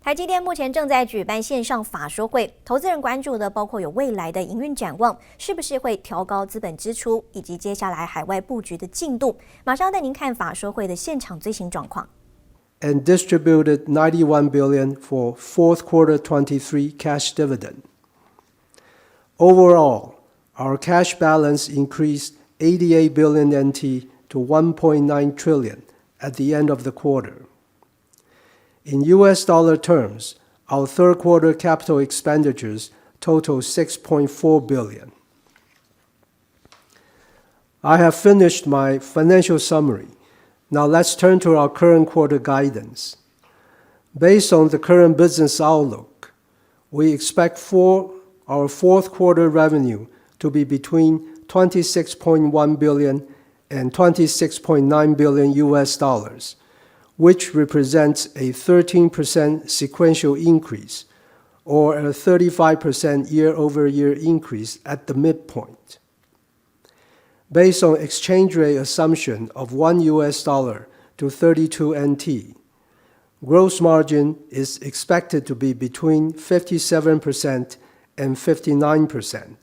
台积电目前正在举办线上法说会，投资人关注的包括有未来的营运展望，是不是会调高资本支出，以及接下来海外布局的进度。马上带您看法说会的现场最新状况。And distributed $91 billion for fourth quarter 23 cash dividend. Overall, our cash balance increased 88 billion NT to 1.9 trillion at the end of the quarter. In US dollar terms, our third quarter capital expenditures total 6.4 billion. I have finished my financial summary. Now let's turn to our current quarter guidance. Based on the current business outlook, we expect our fourth quarter revenue to be between 26.1 billion and 26.9 billion US dollars, which represents a 13% sequential increase or a 35% year-over-year increase at the midpoint. Based on exchange rate assumption of 1 US dollar to 32 NT, gross margin is expected to be between 57% and 59%.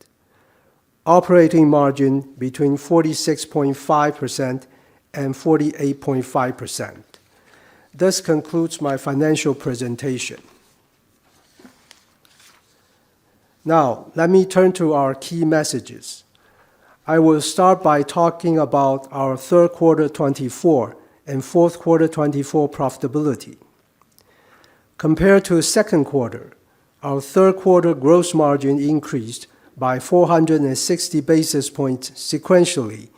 Operating margin between 46.5% and 48.5%. This concludes my financial presentation. Now, let me turn to our key messages. I will start by talking about our third quarter 24 and fourth quarter 24 profitability. Compared to second quarter, our third quarter gross margin increased by 460 basis points sequentially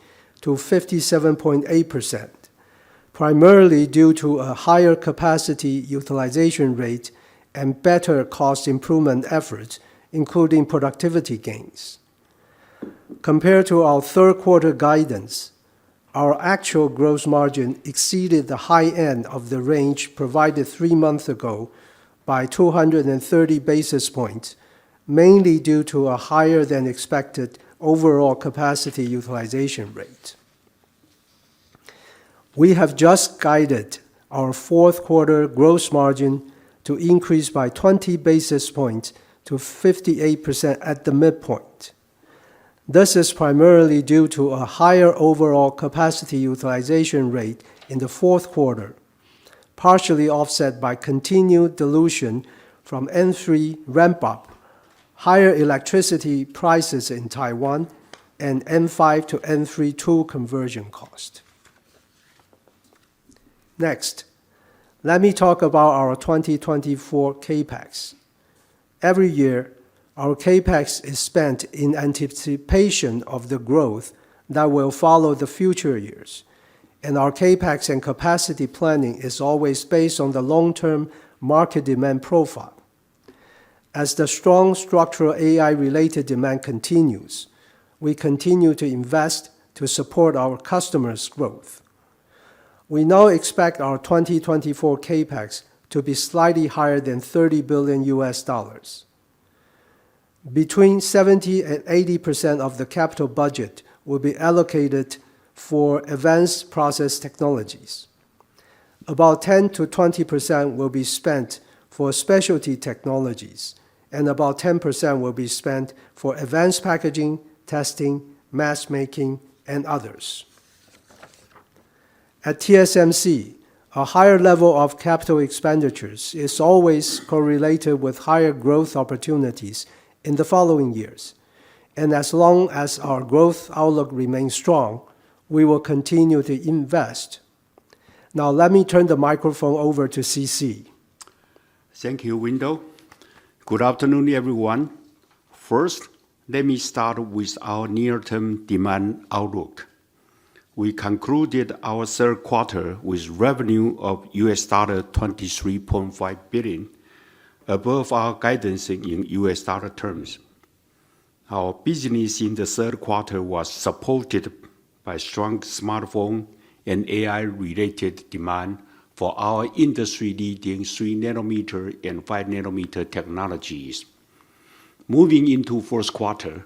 to 57.8%, primarily due to a higher capacity utilization rate and better cost improvement efforts, including productivity gains. Compared to our third quarter guidance, our actual gross margin exceeded the high end of the range provided 3 months ago by 230 basis points, mainly due to a higher than expected overall capacity utilization rate. We have just guided our fourth quarter gross margin to increase by 20 basis points to 58% at the midpoint. This is primarily due to a higher overall capacity utilization rate in the fourth quarter, partially offset by continued dilution from N3 ramp-up, higher electricity prices in Taiwan, and N5 to N3 tool conversion cost. Next, let me talk about our 2024 CAPEX. Every year, our CAPEX is spent in anticipation of the growth that will follow the future years, and our CAPEX and capacity planning is always based on the long-term market demand profile. As the strong structural AI-related demand continues, we continue to invest to support our customers' growth. We now expect our 2024 CAPEX to be slightly higher than $30 billion US dollars. Between 70 and 80% of the capital budget will be allocated for advanced process technologies. About 10 to 20% will be spent for specialty technologies, and about 10% will be spent for advanced packaging, testing, mask making, and others. At TSMC, a higher level of capital expenditures is always correlated with higher growth opportunities in the following years. And as long as our growth outlook remains strong, we will continue to invest. Now let me turn the microphone over to CC. Thank you, Wendell. Good afternoon, everyone. First, let me start with our near-term demand outlook. We concluded our third quarter with revenue of US dollar 23.5 billion, above our guidance in US dollar terms. Our business in the third quarter was supported by strong smartphone and AI-related demand for our industry-leading 3nm and 5nm technologies. Moving into fourth quarter,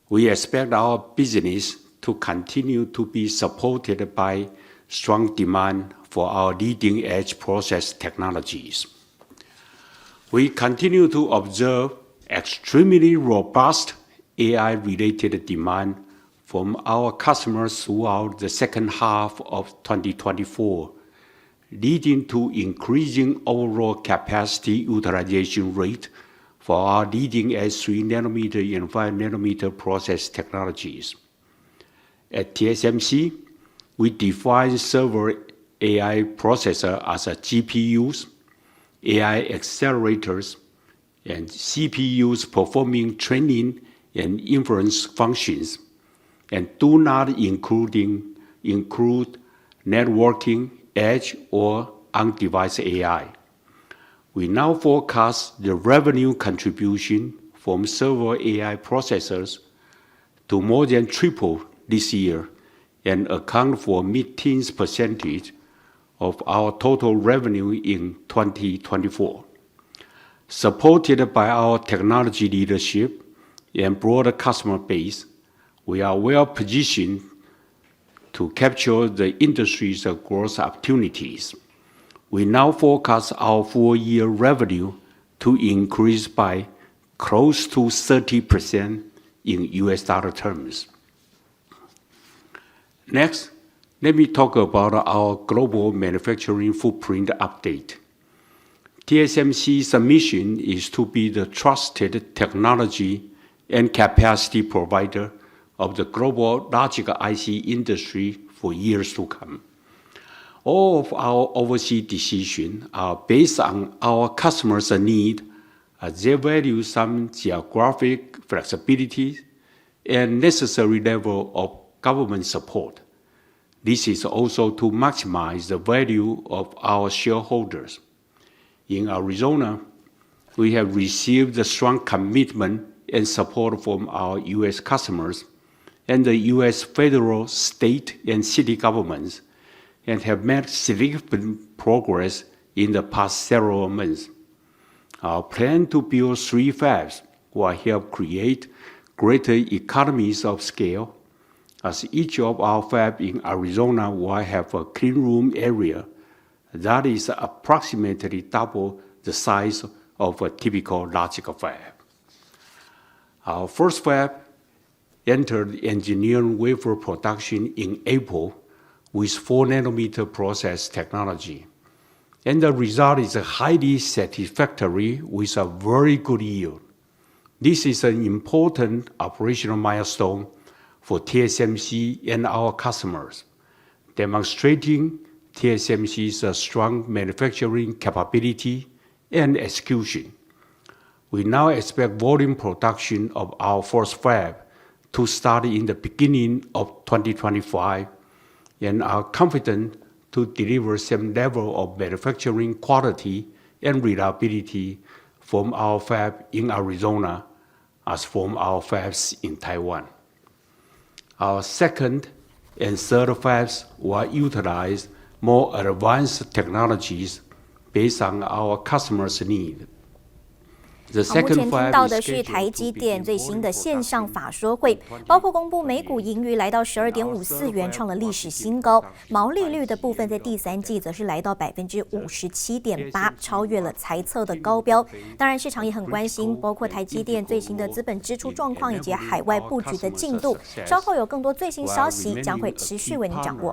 we expect our business to continue to be supported by strong demand for our leading-edge process technologies. We continue to observe extremely robust AI-related demand from our customers throughout the second half of 2024, leading to increasing overall capacity utilization rate for our leading-edge 3nm and 5nm process technologies. At TSMC, we define server AI processor as GPUs, AI accelerators, and CPUs performing training and inference functions, and do not include networking, edge, or on-device AI. We now forecast the revenue contribution from server AI processors to more than triple this year and account for mid-teens % of our total revenue in 2024. Supported by our technology leadership and broader customer base, we are well positioned to capture the industry's growth opportunities. We now forecast our full-year revenue to increase by close to 30% in US dollar terms. Next, let me talk about our global manufacturing footprint update. TSMC's mission is to be the trusted technology and capacity provider of the global logic IC industry for years to come. All of our overseas decisions are based on our customers' need as they value some geographic flexibility and necessary level of government support. This is also to maximize the value of our shareholders. In Arizona, we have received a strong commitment and support from our U.S. customers and the U.S. federal, state, and city governments, and have made significant progress in the past several months. Our plan to build 3 fabs will help create greater economies of scale, as each of our fabs in Arizona will have a clean room area that is approximately double the size of a typical logic fab. Our first fab entered engineering wafer production in April with 4nm process technology, and the result is highly satisfactory with a very good yield. This is an important operational milestone for TSMC and our customers, demonstrating TSMC's strong manufacturing capability and execution. We now expect volume production of our first fab to start in the beginning of 2025 and are confident to deliver same level of manufacturing quality and reliability from our fab in Arizona as from our fabs in Taiwan. Our second and third fabs will utilize more advanced technologies based on our customers' need. 目前听到的是台积电最新的线上法说会，包括公布每股盈余来到12.54元，创了历史新高。毛利率的部分在第3季则是来到57.8%，超越了财测的高标。当然，市场也很关心，包括台积电最新的资本支出状况以及海外布局的进度。稍后有更多最新消息将会持续为您掌握。